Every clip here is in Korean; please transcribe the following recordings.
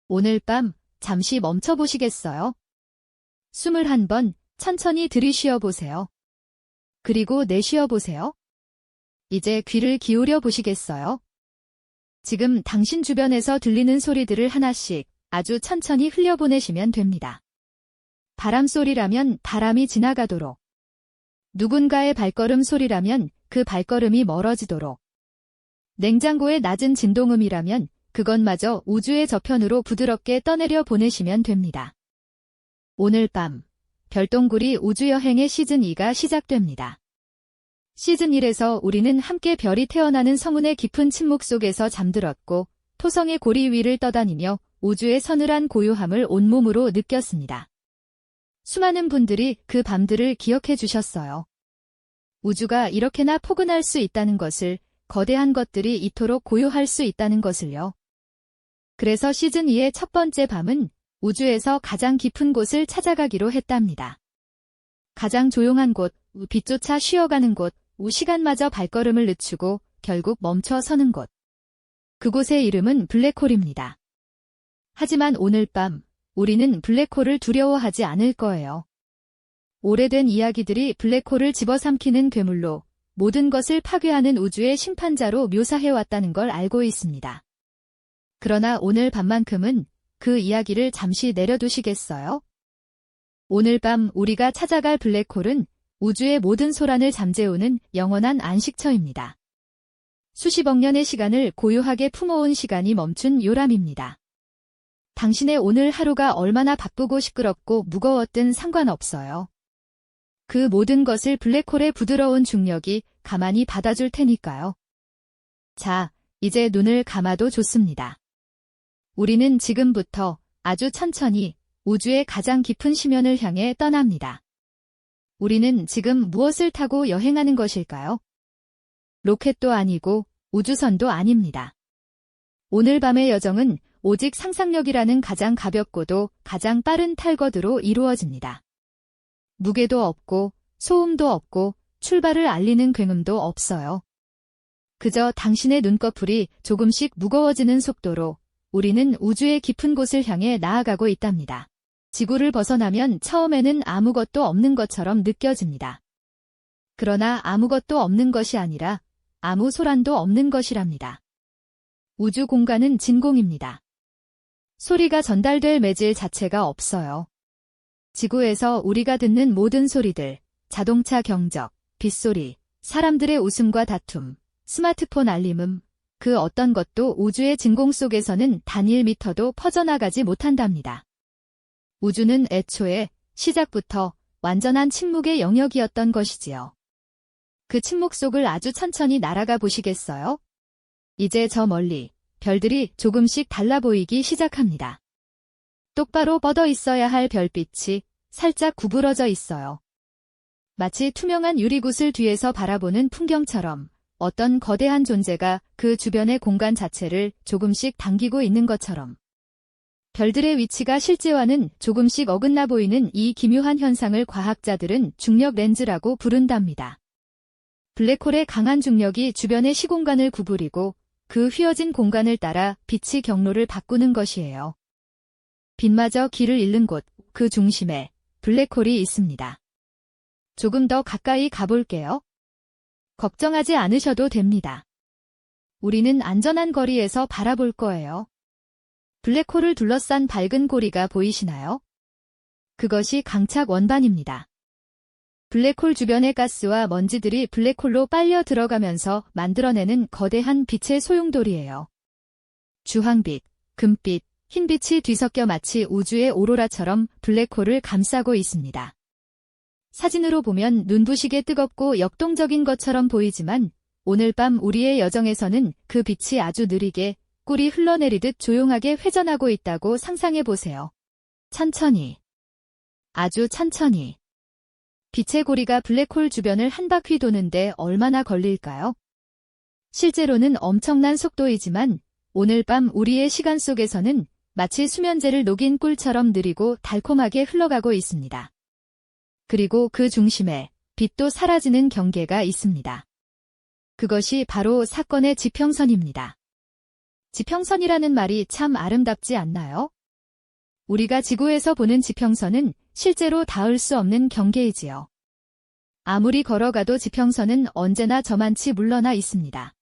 오늘 밤 잠시 멈춰보시겠어요? 숨을 한 번 천천히 들이쉬어 보세요. 그리고 내쉬어 보세요. 이제 귀를 기울여 보시겠어요? 지금 당신 주변에서 들리는 소리들을 하나씩 아주 천천히 흘려보내시면 됩니다. 바람 소리라면 바람이 지나가도록, 누군가의 발걸음 소리라면 그 발걸음이 멀어지도록, 냉장고의 낮은 진동음이라면 그것마저 우주의 저편으로 부드럽게 떠내려 보내시면 됩니다. 오늘 밤 별똥구리 우주여행의 시즌2가 시작됩니다. 시즌1에서 우리는 함께 별이 태어나는 성운의 깊은 침묵 속에서 잠들었고 토성의 고리 위를 떠다니며 우주의 서늘한 고요함을 온몸으로 느꼈습니다. 수많은 분들이 그 밤들을 기억해 주셨어요. 우주가 이렇게나 포근할 수 있다는 것을, 거대한 것들이 이토록 고요할 수 있다는 것을요. 그래서 시즌2의 첫 번째 밤은 우주에서 가장 깊은 곳을 찾아가기로 했답니다. 가장 조용한 곳, 빛조차 쉬어가는 곳, 시간마저 발걸음을 늦추고 결국 멈춰 서는 곳. 그곳의 이름은 블랙홀입니다. 하지만 오늘 밤 우리는 블랙홀을 두려워하지 않을 거예요. 오래된 이야기들이 블랙홀을 집어삼키는 괴물로, 모든 것을 파괴하는 우주의 심판자로 묘사해왔다는 걸 알고 있습니다. 그러나 오늘 밤만큼은 그 이야기를 잠시 내려두시겠어요? 오늘 밤 우리가 찾아갈 블랙홀은 우주의 모든 소란을 잠재우는 영원한 안식처입니다. 수십억 년의 시간을 고요하게 품어온 시간이 멈춘 요람입니다. 당신의 오늘 하루가 얼마나 바쁘고 시끄럽고 무거웠든 상관없어요. 그 모든 것을 블랙홀의 부드러운 중력이 가만히 받아줄 테니까요. 자, 이제 눈을 감아도 좋습니다. 우리는 지금부터 아주 천천히 우주의 가장 깊은 심연을 향해 떠납니다. 우리는 지금 무엇을 타고 여행하는 것일까요? 로켓도 아니고 우주선도 아닙니다. 오늘 밤의 여정은 오직 상상력이라는 가장 가볍고도 가장 빠른 탈거드로 이루어집니다. 무게도 없고 소음도 없고 출발을 알리는 굉음도 없어요. 그저 당신의 눈꺼풀이 조금씩 무거워지는 속도로 우리는 우주의 깊은 곳을 향해 나아가고 있답니다. 지구를 벗어나면 처음에는 아무것도 없는 것처럼 느껴집니다. 그러나 아무것도 없는 것이 아니라 아무 소란도 없는 것이랍니다. 우주 공간은 진공입니다. 소리가 전달될 매질 자체가 없어요. 지구에서 우리가 듣는 모든 소리들, 자동차 경적, 빗소리, 사람들의 웃음과 다툼, 스마트폰 알림음, 그 어떤 것도 우주의 진공 속에서는 단 1미터도 퍼져나가지 못한답니다. 우주는 애초에 시작부터 완전한 침묵의 영역이었던 것이지요. 그 침묵 속을 아주 천천히 날아가 보시겠어요? 이제 저 멀리 별들이 조금씩 달라 보이기 시작합니다. 똑바로 뻗어 있어야 할 별빛이 살짝 구부러져 있어요. 마치 투명한 유리구슬 뒤에서 바라보는 풍경처럼 어떤 거대한 존재가 그 주변의 공간 자체를 조금씩 당기고 있는 것처럼. 별들의 위치가 실제와는 조금씩 어긋나 보이는 이 기묘한 현상을 과학자들은 중력 렌즈라고 부른답니다. 블랙홀의 강한 중력이 주변의 시공간을 구부리고 그 휘어진 공간을 따라 빛이 경로를 바꾸는 것이에요. 빛마저 길을 잃는 곳, 그 중심에 블랙홀이 있습니다. 조금 더 가까이 가볼게요. 걱정하지 않으셔도 됩니다. 우리는 안전한 거리에서 바라볼 거예요. 블랙홀을 둘러싼 밝은 고리가 보이시나요? 그것이 강착 원반입니다. 블랙홀 주변의 가스와 먼지들이 블랙홀로 빨려 들어가면서 만들어내는 거대한 빛의 소용돌이에요. 주황빛, 금빛, 흰빛이 뒤섞여 마치 우주의 오로라처럼 블랙홀을 감싸고 있습니다. 사진으로 보면 눈부시게 뜨겁고 역동적인 것처럼 보이지만 오늘 밤 우리의 여정에서는 그 빛이 아주 느리게 꿀이 흘러내리듯 조용하게 회전하고 있다고 상상해 보세요. 천천히. 아주 천천히. 빛의 고리가 블랙홀 주변을 한 바퀴 도는데 얼마나 걸릴까요? 실제로는 엄청난 속도이지만 오늘 밤 우리의 시간 속에서는 마치 수면제를 녹인 꿀처럼 느리고 달콤하게 흘러가고 있습니다. 그리고 그 중심에 빛도 사라지는 경계가 있습니다. 그것이 바로 사건의 지평선입니다. 지평선이라는 말이 참 아름답지 않나요? 우리가 지구에서 보는 지평선은 실제로 닿을 수 없는 경계이지요. 아무리 걸어가도 지평선은 언제나 저만치 물러나 있습니다.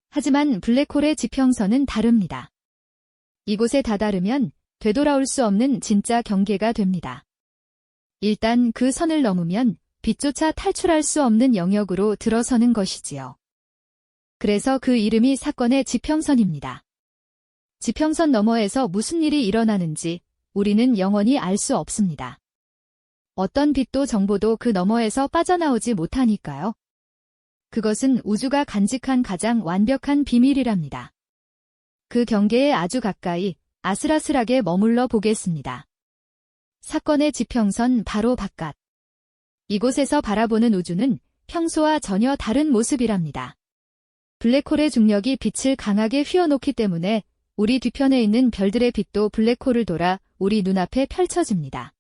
하지만 블랙홀의 지평선은 다릅니다. 이곳에 다다르면 되돌아올 수 없는 진짜 경계가 됩니다. 일단 그 선을 넘으면 빛조차 탈출할 수 없는 영역으로 들어서는 것이지요. 그래서 그 이름이 사건의 지평선입니다. 지평선 너머에서 무슨 일이 일어나는지 우리는 영원히 알 수 없습니다. 어떤 빛도 정보도 그 너머에서 빠져나오지 못하니까요. 그것은 우주가 간직한 가장 완벽한 비밀이랍니다. 그 경계에 아주 가까이 아슬아슬하게 머물러 보겠습니다. 사건의 지평선 바로 바깥. 이곳에서 바라보는 우주는 평소와 전혀 다른 모습이랍니다. 블랙홀의 중력이 빛을 강하게 휘어놓기 때문에 우리 뒤편에 있는 별들의 빛도 블랙홀을 돌아 우리 눈앞에 펼쳐집니다.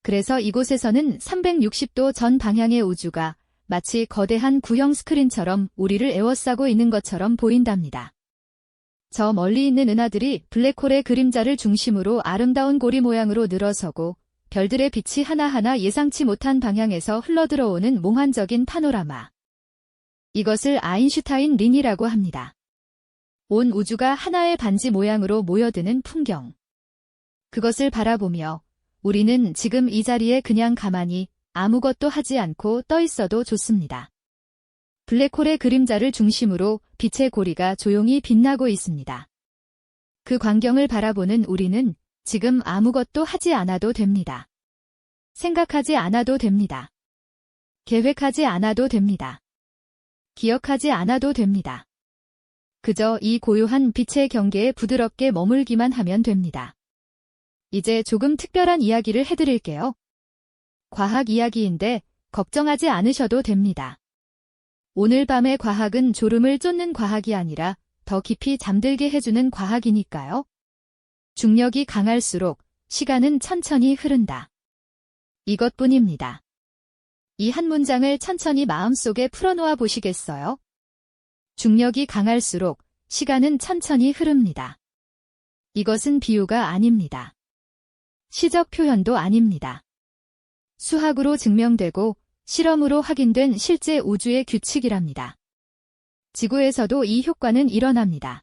그래서 이곳에서는 360도 전 방향의 우주가 마치 거대한 구형 스크린처럼 우리를 에워싸고 있는 것처럼 보인답니다. 저 멀리 있는 은하들이 블랙홀의 그림자를 중심으로 아름다운 고리 모양으로 늘어서고 별들의 빛이 하나하나 예상치 못한 방향에서 흘러들어오는 몽환적인 파노라마. 이것을 아인슈타인 링이라고 합니다. 온 우주가 하나의 반지 모양으로 모여드는 풍경. 그것을 바라보며 우리는 지금 이 자리에 그냥 가만히 아무것도 하지 않고 떠 있어도 좋습니다. 블랙홀의 그림자를 중심으로 빛의 고리가 조용히 빛나고 있습니다. 그 광경을 바라보는 우리는 지금 아무것도 하지 않아도 됩니다. 생각하지 않아도 됩니다. 계획하지 않아도 됩니다. 기억하지 않아도 됩니다. 그저 이 고요한 빛의 경계에 부드럽게 머물기만 하면 됩니다. 이제 조금 특별한 이야기를 해드릴게요. 과학 이야기인데 걱정하지 않으셔도 됩니다. 오늘 밤의 과학은 졸음을 쫓는 과학이 아니라 더 깊이 잠들게 해주는 과학이니까요. 중력이 강할수록 시간은 천천히 흐른다. 이것뿐입니다. 이 한 문장을 천천히 마음속에 풀어놓아 보시겠어요? 중력이 강할수록 시간은 천천히 흐릅니다. 이것은 비유가 아닙니다. 시적 표현도 아닙니다. 수학으로 증명되고 실험으로 확인된 실제 우주의 규칙이랍니다. 지구에서도 이 효과는 일어납니다.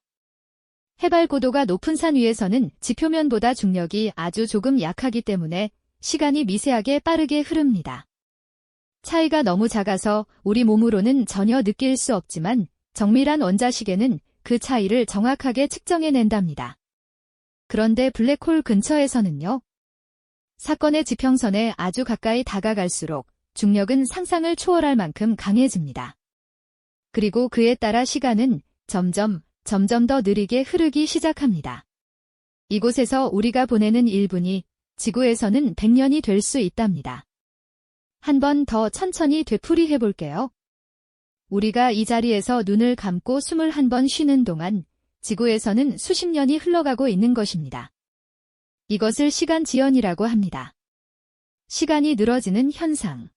해발 고도가 높은 산 위에서는 지표면보다 중력이 아주 조금 약하기 때문에 시간이 미세하게 빠르게 흐릅니다. 차이가 너무 작아서 우리 몸으로는 전혀 느낄 수 없지만 정밀한 원자시계는 그 차이를 정확하게 측정해낸답니다. 그런데 블랙홀 근처에서는요. 사건의 지평선에 아주 가까이 다가갈수록 중력은 상상을 초월할 만큼 강해집니다. 그리고 그에 따라 시간은 점점 더 느리게 흐르기 시작합니다. 이곳에서 우리가 보내는 1분이 지구에서는 100년이 될 수 있답니다. 한 번 더 천천히 되풀이해 볼게요. 우리가 이 자리에서 눈을 감고 숨을 한 번 쉬는 동안 지구에서는 수십 년이 흘러가고 있는 것입니다. 이것을 시간 지연이라고 합니다. 시간이 늘어지는 현상.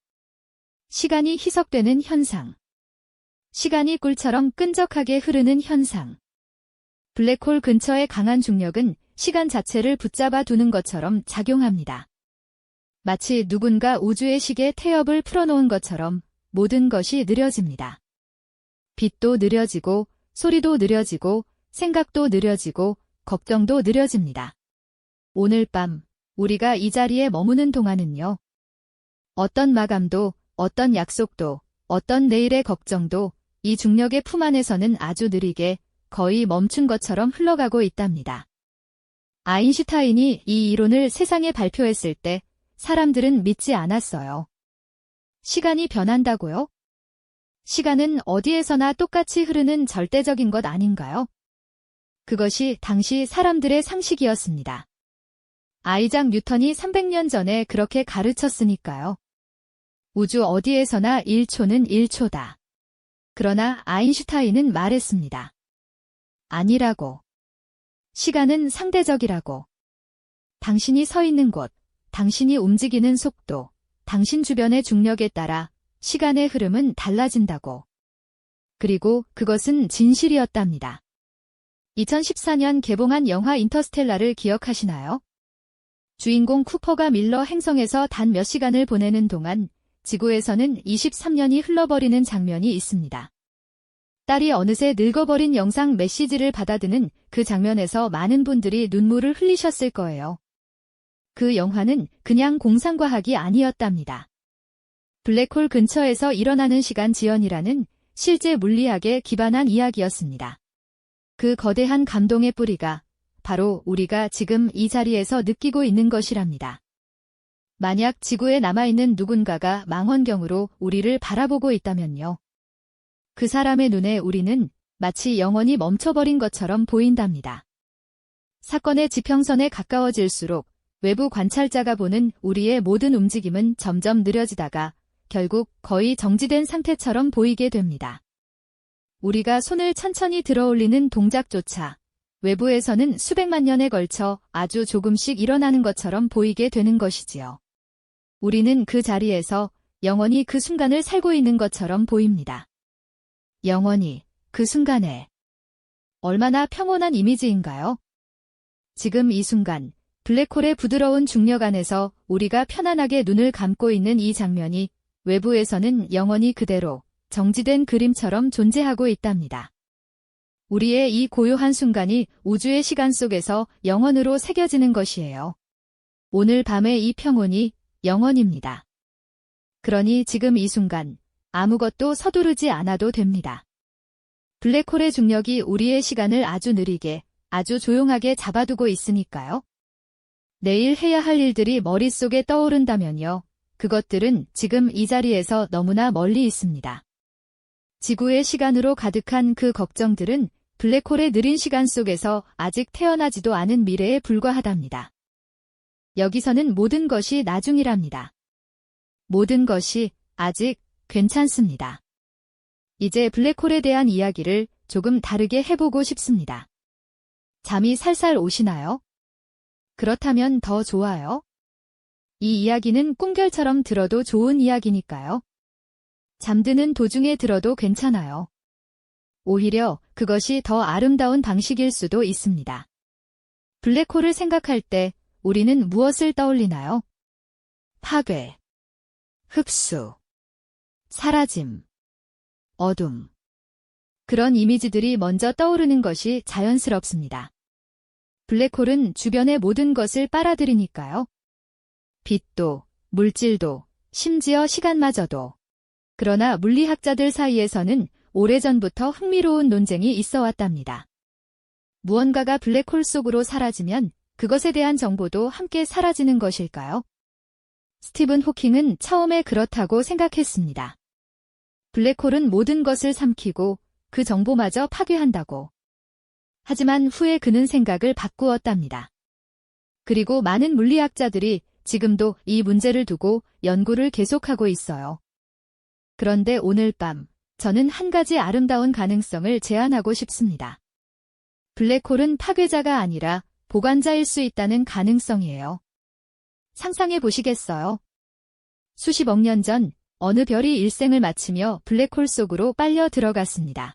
시간이 희석되는 현상. 시간이 꿀처럼 끈적하게 흐르는 현상. 블랙홀 근처의 강한 중력은 시간 자체를 붙잡아 두는 것처럼 작용합니다. 마치 누군가 우주의 시계 태엽을 풀어놓은 것처럼 모든 것이 느려집니다. 빛도 느려지고, 소리도 느려지고, 생각도 느려지고, 걱정도 느려집니다. 오늘 밤 우리가 이 자리에 머무는 동안은요. 어떤 마감도, 어떤 약속도, 어떤 내일의 걱정도 이 중력의 품 안에서는 아주 느리게 거의 멈춘 것처럼 흘러가고 있답니다. 아인슈타인이 이 이론을 세상에 발표했을 때 사람들은 믿지 않았어요. 시간이 변한다고요? 시간은 어디에서나 똑같이 흐르는 절대적인 것 아닌가요? 그것이 당시 사람들의 상식이었습니다. 아이작 뉴턴이 300년 전에 그렇게 가르쳤으니까요. 우주 어디에서나 1초는 1초다. 그러나 아인슈타인은 말했습니다. 아니라고. 시간은 상대적이라고. 당신이 서 있는 곳, 당신이 움직이는 속도, 당신 주변의 중력에 따라 시간의 흐름은 달라진다고. 그리고 그것은 진실이었답니다. 2014년 개봉한 영화 인터스텔라를 기억하시나요? 주인공 쿠퍼가 밀러 행성에서 단 몇 시간을 보내는 동안 지구에서는 23년이 흘러버리는 장면이 있습니다. 딸이 어느새 늙어버린 영상 메시지를 받아드는 그 장면에서 많은 분들이 눈물을 흘리셨을 거예요. 그 영화는 그냥 공상과학이 아니었답니다. 블랙홀 근처에서 일어나는 시간 지연이라는 실제 물리학에 기반한 이야기였습니다. 그 거대한 감동의 뿌리가 바로 우리가 지금 이 자리에서 느끼고 있는 것이랍니다. 만약 지구에 남아있는 누군가가 망원경으로 우리를 바라보고 있다면요. 그 사람의 눈에 우리는 마치 영원히 멈춰버린 것처럼 보인답니다. 사건의 지평선에 가까워질수록 외부 관찰자가 보는 우리의 모든 움직임은 점점 느려지다가 결국 거의 정지된 상태처럼 보이게 됩니다. 우리가 손을 천천히 들어올리는 동작조차 외부에서는 수백만 년에 걸쳐 아주 조금씩 일어나는 것처럼 보이게 되는 것이지요. 우리는 그 자리에서 영원히 그 순간을 살고 있는 것처럼 보입니다. 영원히 그 순간에 얼마나 평온한 이미지인가요? 지금 이 순간 블랙홀의 부드러운 중력 안에서 우리가 편안하게 눈을 감고 있는 이 장면이 외부에서는 영원히 그대로 정지된 그림처럼 존재하고 있답니다. 우리의 이 고요한 순간이 우주의 시간 속에서 영원으로 새겨지는 것이에요. 오늘 밤의 이 평온이 영원입니다. 그러니 지금 이 순간 아무것도 서두르지 않아도 됩니다. 블랙홀의 중력이 우리의 시간을 아주 느리게, 아주 조용하게 잡아두고 있으니까요. 내일 해야 할 일들이 머릿속에 떠오른다면요. 그것들은 지금 이 자리에서 너무나 멀리 있습니다. 지구의 시간으로 가득한 그 걱정들은 블랙홀의 느린 시간 속에서 아직 태어나지도 않은 미래에 불과하답니다. 여기서는 모든 것이 나중이랍니다. 모든 것이 아직 괜찮습니다. 이제 블랙홀에 대한 이야기를 조금 다르게 해보고 싶습니다. 잠이 살살 오시나요? 그렇다면 더 좋아요. 이 이야기는 꿈결처럼 들어도 좋은 이야기니까요. 잠드는 도중에 들어도 괜찮아요. 오히려 그것이 더 아름다운 방식일 수도 있습니다. 블랙홀을 생각할 때 우리는 무엇을 떠올리나요? 파괴, 흡수, 사라짐, 어둠. 그런 이미지들이 먼저 떠오르는 것이 자연스럽습니다. 블랙홀은 주변의 모든 것을 빨아들이니까요. 빛도, 물질도, 심지어 시간마저도. 그러나 물리학자들 사이에서는 오래전부터 흥미로운 논쟁이 있어 왔답니다. 무언가가 블랙홀 속으로 사라지면 그것에 대한 정보도 함께 사라지는 것일까요? 스티븐 호킹은 처음에 그렇다고 생각했습니다. 블랙홀은 모든 것을 삼키고 그 정보마저 파괴한다고. 하지만 후에 그는 생각을 바꾸었답니다. 그리고 많은 물리학자들이 지금도 이 문제를 두고 연구를 계속하고 있어요. 그런데 오늘 밤 저는 한 가지 아름다운 가능성을 제안하고 싶습니다. 블랙홀은 파괴자가 아니라 보관자일 수 있다는 가능성이에요. 상상해 보시겠어요? 수십억 년 전 어느 별이 일생을 마치며 블랙홀 속으로 빨려 들어갔습니다.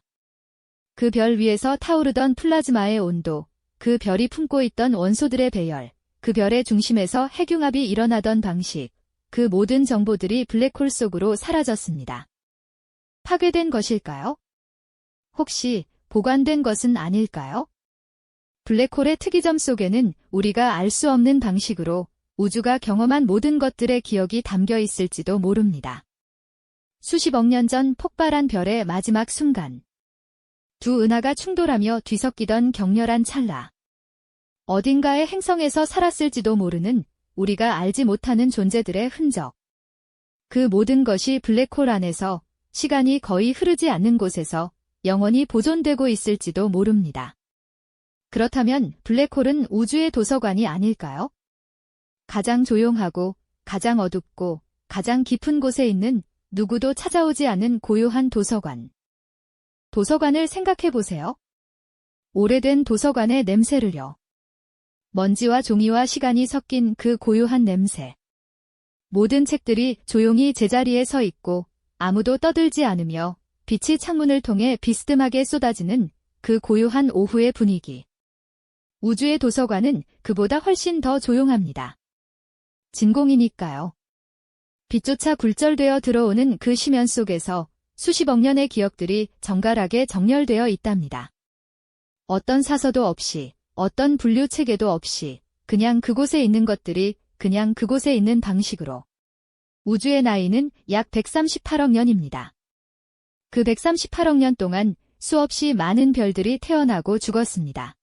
그 별 위에서 타오르던 플라즈마의 온도, 그 별이 품고 있던 원소들의 배열, 그 별의 중심에서 핵융합이 일어나던 방식, 그 모든 정보들이 블랙홀 속으로 사라졌습니다. 파괴된 것일까요? 혹시 보관된 것은 아닐까요? 블랙홀의 특이점 속에는 우리가 알 수 없는 방식으로 우주가 경험한 모든 것들의 기억이 담겨 있을지도 모릅니다. 수십억 년 전 폭발한 별의 마지막 순간. 두 은하가 충돌하며 뒤섞이던 격렬한 찰나. 어딘가의 행성에서 살았을지도 모르는 우리가 알지 못하는 존재들의 흔적. 그 모든 것이 블랙홀 안에서 시간이 거의 흐르지 않는 곳에서 영원히 보존되고 있을지도 모릅니다. 그렇다면 블랙홀은 우주의 도서관이 아닐까요? 가장 조용하고 가장 어둡고 가장 깊은 곳에 있는 누구도 찾아오지 않은 고요한 도서관. 도서관을 생각해 보세요. 오래된 도서관의 냄새를요. 먼지와 종이와 시간이 섞인 그 고요한 냄새. 모든 책들이 조용히 제자리에 서 있고 아무도 떠들지 않으며 빛이 창문을 통해 비스듬하게 쏟아지는 그 고요한 오후의 분위기. 우주의 도서관은 그보다 훨씬 더 조용합니다. 진공이니까요. 빛조차 굴절되어 들어오는 그 심연 속에서 수십억 년의 기억들이 정갈하게 정렬되어 있답니다. 어떤 사서도 없이, 어떤 분류 체계도 없이, 그냥 그곳에 있는 것들이 그냥 그곳에 있는 방식으로. 우주의 나이는 약 138억 년입니다. 그 138억 년 동안 수없이 많은 별들이 태어나고 죽었습니다.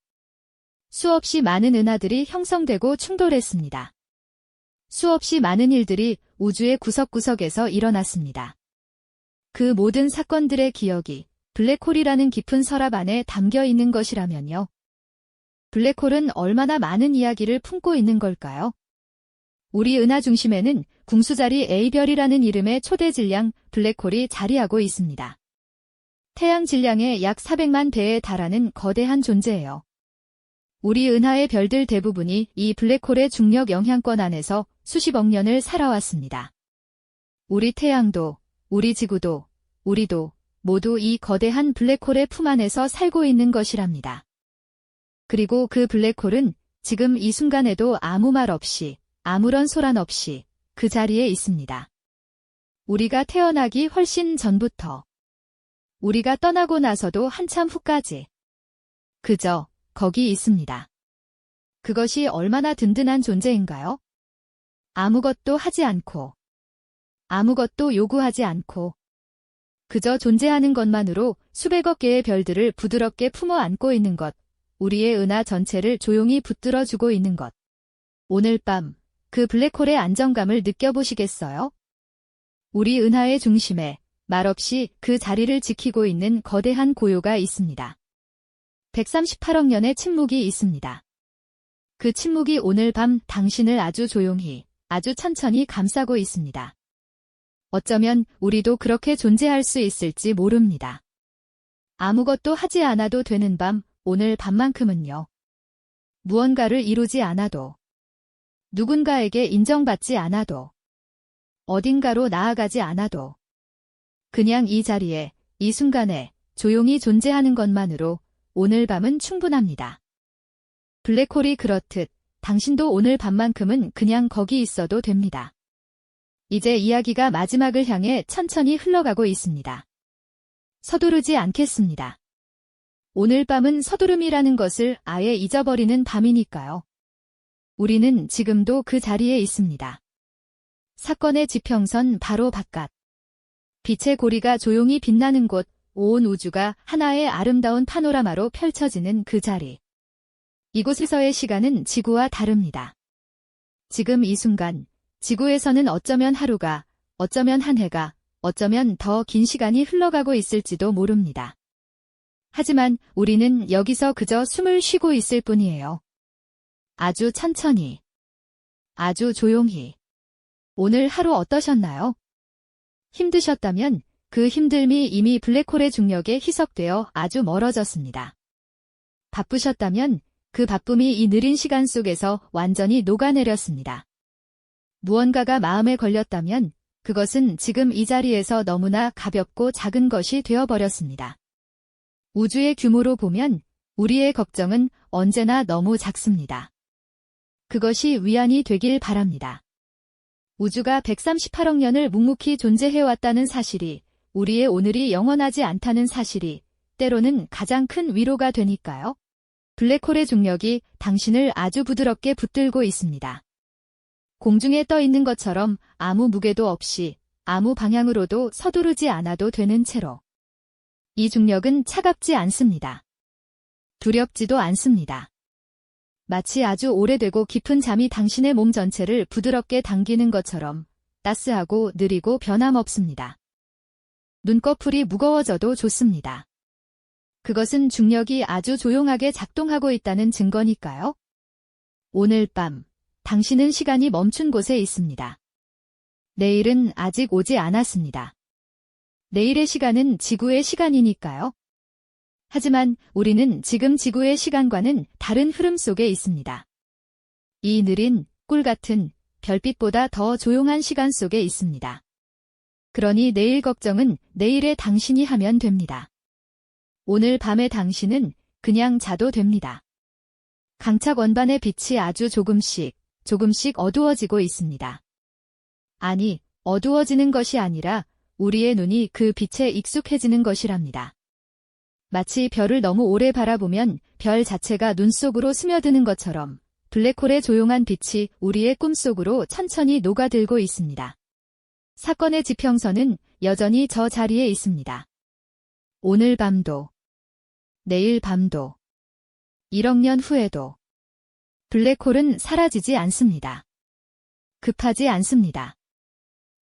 수없이 많은 은하들이 형성되고 충돌했습니다. 수없이 많은 일들이 우주의 구석구석에서 일어났습니다. 그 모든 사건들의 기억이 블랙홀이라는 깊은 서랍 안에 담겨 있는 것이라면요. 블랙홀은 얼마나 많은 이야기를 품고 있는 걸까요? 우리 은하 중심에는 궁수자리 A별이라는 이름의 초대 질량 블랙홀이 자리하고 있습니다. 태양 질량의 약 400만 배에 달하는 거대한 존재예요. 우리 은하의 별들 대부분이 이 블랙홀의 중력 영향권 안에서 수십억 년을 살아왔습니다. 우리 태양도, 우리 지구도, 우리도 모두 이 거대한 블랙홀의 품 안에서 살고 있는 것이랍니다. 그리고 그 블랙홀은 지금 이 순간에도 아무 말 없이, 아무런 소란 없이 그 자리에 있습니다. 우리가 태어나기 훨씬 전부터, 우리가 떠나고 나서도 한참 후까지 그저 거기 있습니다. 그것이 얼마나 든든한 존재인가요? 아무것도 하지 않고, 아무것도 요구하지 않고, 그저 존재하는 것만으로 수백억 개의 별들을 부드럽게 품어 안고 있는 것, 우리의 은하 전체를 조용히 붙들어주고 있는 것. 오늘 밤 그 블랙홀의 안정감을 느껴보시겠어요? 우리 은하의 중심에 말없이 그 자리를 지키고 있는 거대한 고요가 있습니다. 138억 년의 침묵이 있습니다. 그 침묵이 오늘 밤 당신을 아주 조용히, 아주 천천히 감싸고 있습니다. 어쩌면 우리도 그렇게 존재할 수 있을지 모릅니다. 아무것도 하지 않아도 되는 밤, 오늘 밤만큼은요. 무언가를 이루지 않아도, 누군가에게 인정받지 않아도, 어딘가로 나아가지 않아도, 그냥 이 자리에, 이 순간에 조용히 존재하는 것만으로 오늘 밤은 충분합니다. 블랙홀이 그렇듯 당신도 오늘 밤만큼은 그냥 거기 있어도 됩니다. 이제 이야기가 마지막을 향해 천천히 흘러가고 있습니다. 서두르지 않겠습니다. 오늘 밤은 서두름이라는 것을 아예 잊어버리는 밤이니까요. 우리는 지금도 그 자리에 있습니다. 사건의 지평선 바로 바깥. 빛의 고리가 조용히 빛나는 곳, 온 우주가 하나의 아름다운 파노라마로 펼쳐지는 그 자리. 이곳에서의 시간은 지구와 다릅니다. 지금 이 순간, 지구에서는 어쩌면 하루가, 어쩌면 한 해가, 어쩌면 더 긴 시간이 흘러가고 있을지도 모릅니다. 하지만 우리는 여기서 그저 숨을 쉬고 있을 뿐이에요. 아주 천천히, 아주 조용히. 오늘 하루 어떠셨나요? 힘드셨다면 그 힘듦이 이미 블랙홀의 중력에 희석되어 아주 멀어졌습니다. 바쁘셨다면 그 바쁨이 이 느린 시간 속에서 완전히 녹아내렸습니다. 무언가가 마음에 걸렸다면 그것은 지금 이 자리에서 너무나 가볍고 작은 것이 되어버렸습니다. 우주의 규모로 보면 우리의 걱정은 언제나 너무 작습니다. 그것이 위안이 되길 바랍니다. 우주가 138억 년을 묵묵히 존재해왔다는 사실이, 우리의 오늘이 영원하지 않다는 사실이 때로는 가장 큰 위로가 되니까요. 블랙홀의 중력이 당신을 아주 부드럽게 붙들고 있습니다. 공중에 떠 있는 것처럼 아무 무게도 없이 아무 방향으로도 서두르지 않아도 되는 채로. 이 중력은 차갑지 않습니다. 두렵지도 않습니다. 마치 아주 오래되고 깊은 잠이 당신의 몸 전체를 부드럽게 당기는 것처럼 따스하고 느리고 변함없습니다. 눈꺼풀이 무거워져도 좋습니다. 그것은 중력이 아주 조용하게 작동하고 있다는 증거니까요. 오늘 밤, 당신은 시간이 멈춘 곳에 있습니다. 내일은 아직 오지 않았습니다. 내일의 시간은 지구의 시간이니까요. 하지만 우리는 지금 지구의 시간과는 다른 흐름 속에 있습니다. 이 느린, 꿀 같은 별빛보다 더 조용한 시간 속에 있습니다. 그러니 내일 걱정은 내일의 당신이 하면 됩니다. 오늘 밤의 당신은 그냥 자도 됩니다. 강착 원반의 빛이 아주 조금씩 조금씩 어두워지고 있습니다. 아니, 어두워지는 것이 아니라 우리의 눈이 그 빛에 익숙해지는 것이랍니다. 마치 별을 너무 오래 바라보면 별 자체가 눈 속으로 스며드는 것처럼 블랙홀의 조용한 빛이 우리의 꿈속으로 천천히 녹아들고 있습니다. 사건의 지평선은 여전히 저 자리에 있습니다. 오늘 밤도, 내일 밤도, 1억 년 후에도 블랙홀은 사라지지 않습니다. 급하지 않습니다.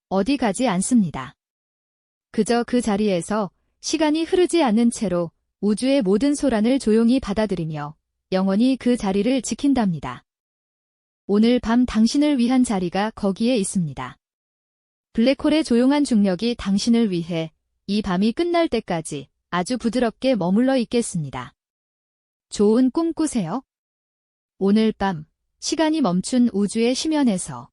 어디 가지 않습니다. 그저 그 자리에서 시간이 흐르지 않는 채로 우주의 모든 소란을 조용히 받아들이며 영원히 그 자리를 지킨답니다. 오늘 밤 당신을 위한 자리가 거기에 있습니다. 블랙홀의 조용한 중력이 당신을 위해 이 밤이 끝날 때까지 아주 부드럽게 머물러 있겠습니다. 좋은 꿈 꾸세요. 오늘 밤 시간이 멈춘 우주의 심연에서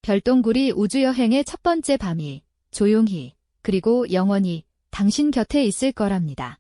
별똥구리 우주여행의 첫 번째 밤이 조용히 그리고 영원히 당신 곁에 있을 거랍니다.